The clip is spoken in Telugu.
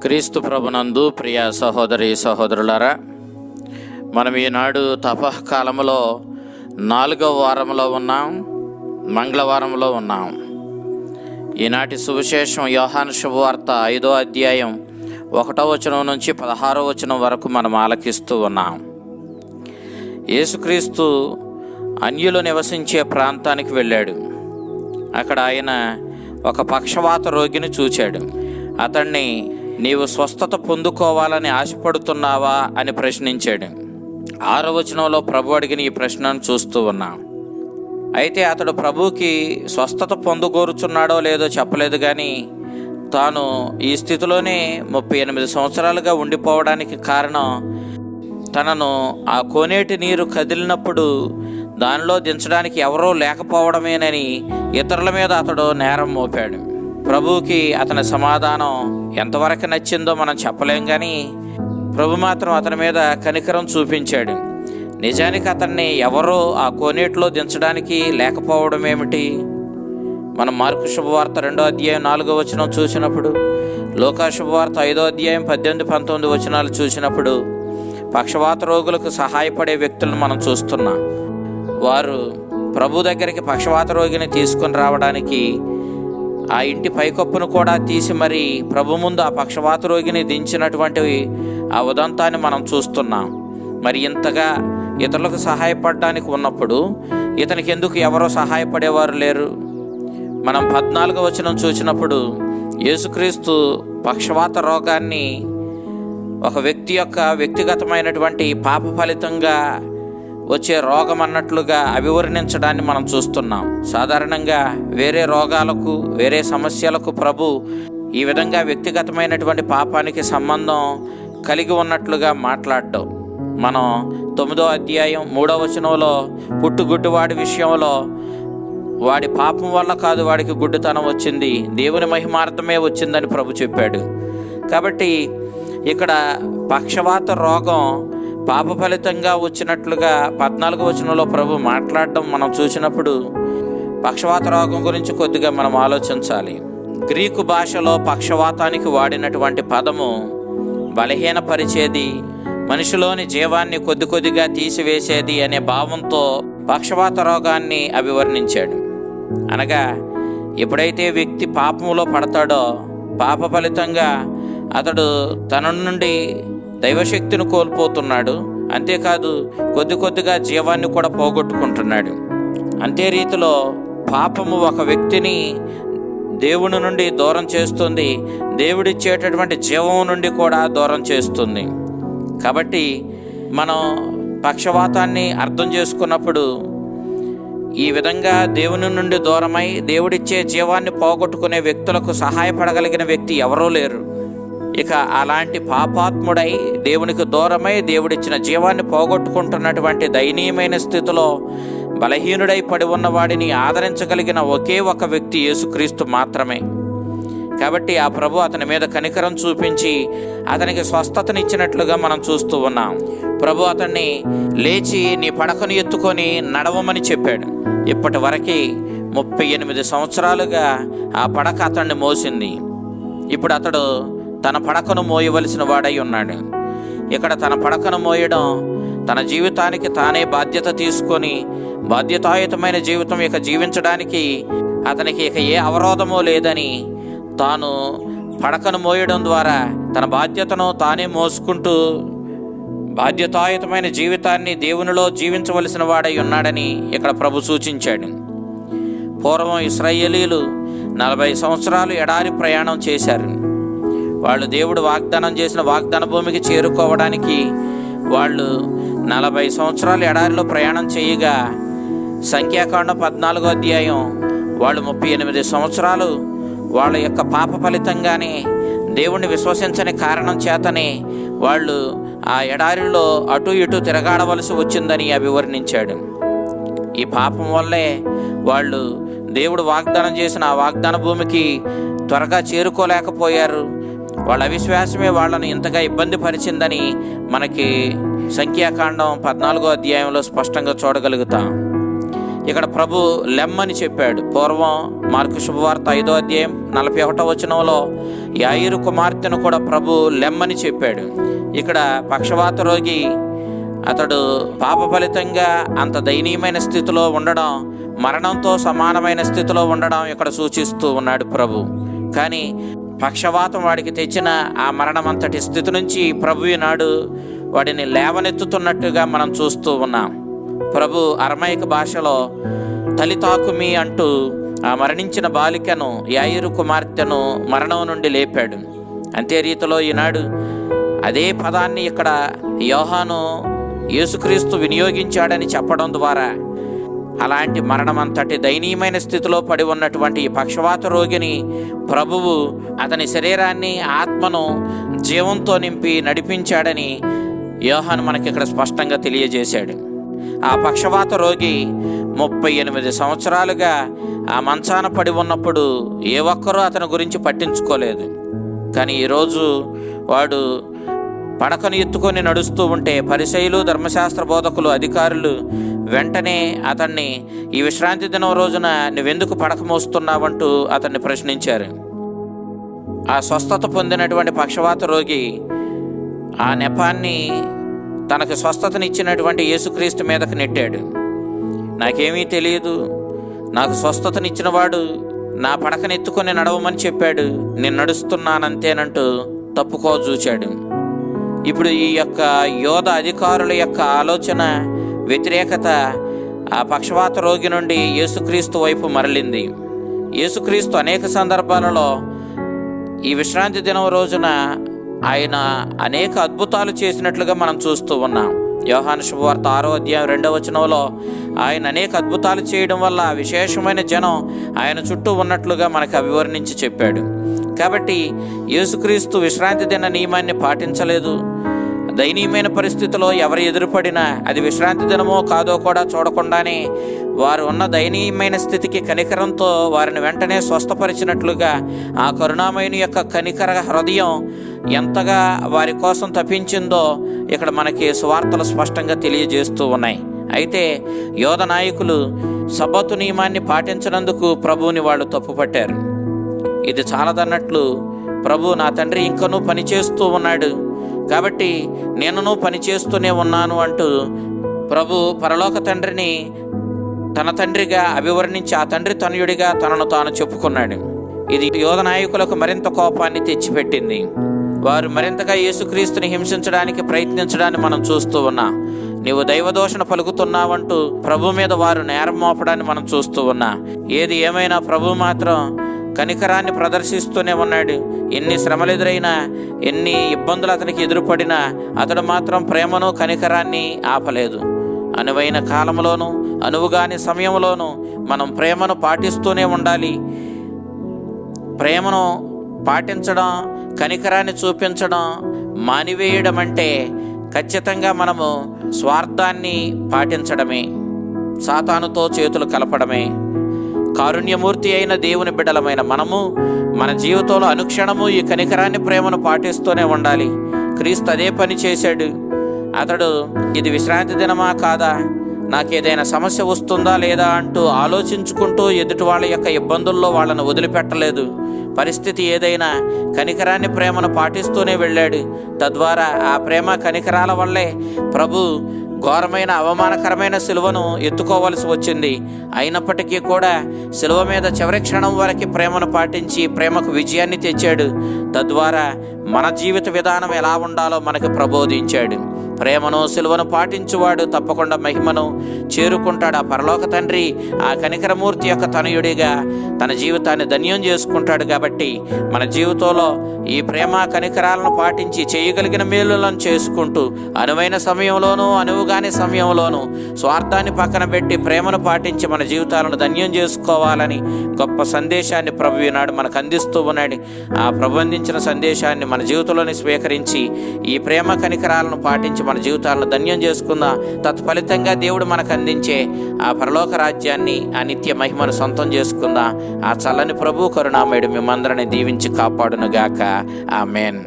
క్రీస్తు ప్రభునందు ప్రియ సహోదరి సహోదరులారా, మనం ఈనాడు తపకాలంలో 4వ వారంలో ఉన్నాం, మంగళవారంలో ఉన్నాం. ఈనాటి సువిశేషం యోహాను శుభవార్త 5వ అధ్యాయం 1వ వచనం నుంచి 16వ వచనం వరకు మనం ఆలకిస్తూ ఉన్నాం. యేసుక్రీస్తు అన్యులు నివసించే ప్రాంతానికి వెళ్ళాడు. అక్కడ ఆయన ఒక పక్షవాత రోగిని చూచాడు. అతన్ని, నీవు స్వస్థత పొందుకోవాలని ఆశపడుతున్నావా అని ప్రశ్నించాడు. 6వ వచనంలో ప్రభు అడిగిన ఈ ప్రశ్నను చూస్తూ ఉన్నాం. అయితే అతడు ప్రభువుకి స్వస్థత పొందుకోరుచున్నాడో లేదో చెప్పలేదు, కానీ తాను ఈ స్థితిలోనే 38 సంవత్సరాలుగా ఉండిపోవడానికి కారణం తనను ఆ కోనేటి నీరు కదిలినప్పుడు దానిలో దించడానికి ఎవరూ లేకపోవడమేనని ఇతరుల మీద అతడు నేరం మోపాడు. ప్రభువుకి అతని సమాధానం ఎంతవరకు నచ్చిందో మనం చెప్పలేం, కానీ ప్రభు మాత్రం అతని మీద కనికరం చూపించాడు. నిజానికి అతన్ని ఎవరో ఆ కోనేటిలో దించడానికి లేకపోవడం ఏమిటి? మనం మార్కు శుభవార్త 2వ అధ్యాయం 4వ వచనం చూసినప్పుడు, లూకా శుభవార్త 5వ అధ్యాయం 18-19 వచనాలు చూసినప్పుడు పక్షవాత రోగులకు సహాయపడే వ్యక్తులను మనం చూస్తున్నాం. వారు ప్రభు దగ్గరికి పక్షవాత రోగిని తీసుకొని రావడానికి ఆ ఇంటి పైకప్పును కూడా తీసి మరి ప్రభు ముందు ఆ పక్షవాత రోగిని దించినటువంటి ఆ ఉదంతాన్ని మనం చూస్తున్నాం. మరి ఇంతగా ఇతరులకు సహాయపడడానికి ఉన్నప్పుడు ఇతనికి ఎందుకు ఎవరో సహాయపడేవారు లేరు? మనం 14వ వచనం చూసినప్పుడు యేసుక్రీస్తు పక్షవాత రోగాన్ని ఒక వ్యక్తి యొక్క వ్యక్తిగతమైనటువంటి పాప ఫలితంగా వచ్చే రోగం అన్నట్లుగా అభివర్ణించడాన్ని మనం చూస్తున్నాం. సాధారణంగా వేరే రోగాలకు, వేరే సమస్యలకు ప్రభు ఈ విధంగా వ్యక్తిగతమైనటువంటి పాపానికి సంబంధం కలిగి ఉన్నట్లుగా మాట్లాడడం మనం 9వ అధ్యాయం 3వ వచనంలో పుట్టుగుడ్డివాడి విషయంలో వాడి పాపం వల్ల కాదు వాడికి గుడ్డితనం వచ్చింది, దేవుని మహిమార్థమే వచ్చిందని ప్రభు చెప్పాడు. కాబట్టి ఇక్కడ పక్షవాత రోగం పాప ఫలితంగా వచ్చినట్లుగా 14వ వచనంలో ప్రభు మాట్లాడడం మనం చూసినప్పుడు పక్షవాత రోగం గురించి కొద్దిగా మనం ఆలోచించాలి. గ్రీకు భాషలో పక్షవాతానికి వాడినటువంటి పదము బలహీనపరిచేది, మనిషిలోని జీవాన్ని కొద్ది కొద్దిగా తీసివేసేది అనే భావంతో పక్షవాత రోగాన్ని అభివర్ణించాడు. అనగా ఎప్పుడైతే వ్యక్తి పాపములో పడతాడో పాప ఫలితంగా అతడు తన నుండి దైవశక్తిని కోల్పోతున్నాడు. అంతేకాదు కొద్ది కొద్దిగా జీవాన్ని కూడా పోగొట్టుకుంటున్నాడు. అంతే రీతిలో పాపము ఒక వ్యక్తిని దేవుని నుండి దూరం చేస్తుంది, దేవుడిచ్చేటటువంటి జీవం నుండి కూడా దూరం చేస్తుంది. కాబట్టి మనం పక్షవాతాన్ని అర్థం చేసుకున్నప్పుడు ఈ విధంగా దేవుని నుండి దూరమై దేవుడిచ్చే జీవాన్ని పోగొట్టుకునే వ్యక్తులకు సహాయపడగలిగిన వ్యక్తి ఎవరూ లేరు. ఇక అలాంటి పాపాత్ముడై దేవునికి దూరమై దేవుడిచ్చిన జీవాన్ని పోగొట్టుకుంటున్నటువంటి దయనీయమైన స్థితిలో బలహీనుడై పడి ఉన్నవాడిని ఆదరించగలిగిన ఒకే ఒక వ్యక్తి యేసుక్రీస్తు మాత్రమే. కాబట్టి ఆ ప్రభు అతని మీద కనికరం చూపించి అతనికి స్వస్థతనిచ్చినట్లుగా మనం చూస్తూ ఉన్నాం. ప్రభు అతన్ని లేచి నీ పడకను ఎత్తుకొని నడవమని చెప్పాడు. ఇప్పటి వరకు 38 సంవత్సరాలుగా ఆ పడక అతన్ని మోసింది. ఇప్పుడు అతడు తన పడకను మోయవలసిన వాడై ఉన్నాడు. ఇక్కడ తన పడకను మోయడం, తన జీవితానికి తానే బాధ్యత తీసుకొని బాధ్యతాయుతమైన జీవితం ఇక జీవించడానికి అతనికి ఇక ఏ అవరోధమో లేదని తాను పడకను మోయడం ద్వారా తన బాధ్యతను తానే మోసుకుంటూ బాధ్యతాయుతమైన జీవితాన్ని దేవునిలో జీవించవలసిన వాడై ఉన్నాడని ఇక్కడ ప్రభు సూచించాడు. పూర్వం ఇశ్రాయేలీలు 40 సంవత్సరాలు ఎడారి ప్రయాణం చేశారు. వాళ్ళు దేవుడు వాగ్దానం చేసిన వాగ్దాన భూమికి చేరుకోవడానికి వాళ్ళు 40 సంవత్సరాలు ఎడారిలో ప్రయాణం చేయగా, సంఖ్యాకాండం 14వ అధ్యాయం వాళ్ళు 38 సంవత్సరాలు వాళ్ళ యొక్క పాప ఫలితంగానే దేవుణ్ణి విశ్వసించని కారణం చేతనే వాళ్ళు ఆ ఎడారిలో అటు ఇటు తిరగాడవలసి వచ్చిందని అభివర్ణించాడు. ఈ పాపం వల్లే వాళ్ళు దేవుడు వాగ్దానం చేసిన ఆ వాగ్దాన భూమికి త్వరగా చేరుకోలేకపోయారు. వాళ్ళ అవిశ్వాసమే వాళ్ళను ఇంతగా ఇబ్బంది పరిచిందని మనకి సంఖ్యాకాండం 14వ అధ్యాయంలో స్పష్టంగా చూడగలుగుతాం. ఇక్కడ ప్రభు లెమ్మని చెప్పాడు. పూర్వం మార్కు శుభవార్త 5వ అధ్యాయం 41వ వచనంలో యాయిరు కుమార్తెను కూడా ప్రభు లెమ్మని చెప్పాడు. ఇక్కడ పక్షవాత రోగి అతడు పాప ఫలితంగా అంత దయనీయమైన స్థితిలో ఉండడం, మరణంతో సమానమైన స్థితిలో ఉండడం ఇక్కడ సూచిస్తూ ఉన్నాడు ప్రభు. కానీ పక్షవాతం వాడికి తెచ్చిన ఆ మరణమంతటి స్థితి నుంచి ప్రభు ఈనాడు వాడిని లేవనెత్తుతున్నట్టుగా మనం చూస్తూ ఉన్నాం. ప్రభు అరమైక భాషలో తలితాకుమి అంటూ ఆ మరణించిన బాలికను, యాయిరు కుమార్తెను మరణం నుండి లేపాడు. అంతే రీతిలో ఈనాడు అదే పదాన్ని ఇక్కడ యోహాను యేసుక్రీస్తు వినియోగించాడని చెప్పడం ద్వారా అలాంటి మరణమంతటి దయనీయమైన స్థితిలో పడి ఉన్నటువంటి ఈ పక్షవాత రోగిని ప్రభువు అతని శరీరాన్ని, ఆత్మను జీవంతో నింపి నడిపించాడని యోహాను మనకి ఇక్కడ స్పష్టంగా తెలియజేశాడు. ఆ పక్షవాత రోగి 38 సంవత్సరాలుగా ఆ మంచాన పడి ఉన్నప్పుడు ఏ ఒక్కరూ అతని గురించి పట్టించుకోలేదు. కానీ ఈరోజు వాడు పడకను ఎత్తుకొని నడుస్తూ ఉంటే పరిసయ్యులు, ధర్మశాస్త్ర బోధకులు, అధికారులు వెంటనే అతన్ని ఈ విశ్రాంతి దినం రోజున నువ్వెందుకు పడక మోస్తున్నావంటూ అతన్ని ప్రశ్నించారు. ఆ స్వస్థత పొందినటువంటి పక్షవాత రోగి ఆ నెపాన్ని తనకు స్వస్థతనిచ్చినటువంటి యేసుక్రీస్తు మీదకు నెట్టాడు. నాకేమీ తెలియదు, నాకు స్వస్థతనిచ్చిన వాడు నా పడకనెత్తుకొని నడవమని చెప్పాడు, నేను నడుస్తున్నానంతేనంటూ తప్పుకోజూచాడు. ఇప్పుడు ఈ యొక్క యోధ అధికారుల యొక్క ఆలోచన, వ్యతిరేకత ఆ పక్షవాత రోగి నుండి యేసుక్రీస్తు వైపు మరలింది. యేసుక్రీస్తు అనేక సందర్భాలలో ఈ విశ్రాంతి దినం రోజున ఆయన అనేక అద్భుతాలు చేసినట్లుగా మనం చూస్తూ ఉన్నాం. యోహాను శుభవార్త 6వ అధ్యాయం 2వ వచనంలో ఆయన అనేక అద్భుతాలు చేయడం వల్ల విశేషమైన జనం ఆయన చుట్టూ ఉన్నట్లుగా మనకు అభివర్ణించి చెప్పాడు. కాబట్టి యేసుక్రీస్తు విశ్రాంతి దిన నియమాన్ని పాటించలేదు. దయనీయమైన పరిస్థితిలో ఎవరు ఎదురుపడినా అది విశ్రాంతి దినమో కాదో కూడా చూడకుండానే వారు ఉన్న దయనీయమైన స్థితికి కనికరంతో వారిని వెంటనే స్వస్థపరిచినట్లుగా ఆ కరుణామయుని యొక్క కనికర హృదయం ఎంతగా వారి కోసం తప్పించిందో ఇక్కడ మనకి సువార్తలు స్పష్టంగా తెలియజేస్తూ ఉన్నాయి. అయితే యోధ నాయకులు సబ్బతు నియమాన్ని పాటించినందుకు ప్రభువుని వాళ్ళు తప్పుపట్టారు. ఇది చాలదన్నట్లు ప్రభు నా తండ్రి ఇంకనూ పనిచేస్తూ ఉన్నాడు కాబట్టి నేనును పనిచేస్తూనే ఉన్నాను అంటూ ప్రభు పరలోక తండ్రిని తన తండ్రిగా అభివర్ణించి ఆ తండ్రి తనయుడిగా తనను తాను చెప్పుకున్నాడు. ఇది యోధ నాయకులకు మరింత కోపాన్ని తెచ్చిపెట్టింది. వారు మరింతగా యేసుక్రీస్తుని హింసించడానికి ప్రయత్నించడాన్ని మనం చూస్తూ ఉన్నాం. నీవు దైవదోషణ పలుకుతున్నావంటూ ప్రభు మీద వారు నేరం మోపడాన్ని మనం చూస్తూ ఉన్నాం. ఏది ఏమైనా ప్రభు మాత్రం కనికరాన్ని ప్రదర్శిస్తూనే ఉన్నాడు. ఎన్ని శ్రమలు ఎదురైనా, ఎన్ని ఇబ్బందులు అతనికి ఎదురుపడినా అతడు మాత్రం ప్రేమను, కనికరాన్ని ఆపలేదు. అనువైన కాలంలోనూ, అనువుగాని సమయంలోనూ మనం ప్రేమను పాటిస్తూనే ఉండాలి. ప్రేమను పాటించడం, కనికరాన్ని చూపించడం మానివేయడం అంటే ఖచ్చితంగా మనము స్వార్థాన్ని పాటించడమే, సాతానుతో చేతులు కలపడమే. కారుణ్యమూర్తి అయిన దేవుని బిడ్డలమైన మనము మన జీవితంలో అనుక్షణము ఈ కనికరాన్ని, ప్రేమను పాటిస్తూనే ఉండాలి. క్రీస్తు అదే పని చేశాడు. అతడు ఇది విశ్రాంతి దినమా కాదా, నాకేదైనా సమస్య వస్తుందా లేదా అంటూ ఆలోచించుకుంటూ ఎదుటి వాళ్ళ యొక్క ఇబ్బందుల్లో వాళ్ళను వదిలిపెట్టలేదు. పరిస్థితి ఏదైనా కనికరాన్ని, ప్రేమను పాటిస్తూనే వెళ్ళాడు. తద్వారా ఆ ప్రేమ కనికరాల వల్లే ప్రభు ఘోరమైన అవమానకరమైన సిలువను ఎత్తుకోవలసి వచ్చింది. అయినప్పటికీ కూడా సిలువ మీద చివరి క్షణం వరకు ప్రేమను పాటించి ప్రేమకు విజయాన్ని తెచ్చాడు. తద్వారా మన జీవిత విధానం ఎలా ఉండాలో మనకు ప్రబోధించాడు. ప్రేమను, సిలువను పాటించువాడు తప్పకుండా మహిమను చేరుకుంటాడు. ఆ పరలోక తండ్రి ఆ కనికరమూర్తి యొక్క తనయుడిగా తన జీవితాన్ని ధన్యం చేసుకుంటాడు. కాబట్టి మన జీవితంలో ఈ ప్రేమ కనికరాలను పాటించి చేయగలిగిన మేలులను చేసుకుంటూ అనువైన సమయంలోనూ, అనువుగాని సమయంలోనూ స్వార్థాన్ని పక్కన పెట్టి ప్రేమను పాటించి మన జీవితాలను ధన్యం చేసుకోవాలని గొప్ప సందేశాన్ని ప్రభు ఈనాడు మనకు అందిస్తూ ఉన్నాడు. ఆ ప్రభు అందించిన సందేశాన్ని మన జీవితంలోని స్వీకరించి ఈ ప్రేమ కనికరాలను పాటించి మన జీవితాలను ధన్యం చేసుకుందాం. తత్ఫలితంగా దేవుడు మనకు అందించే ఆ పరలోక రాజ్యాన్ని, ఆ నిత్య మహిమను సొంతం చేసుకుందాం. ఆ చల్లని ప్రభు కరుణామయుడు మిమ్మందరిని దీవించి కాపాడునుగాక. ఆమేన్.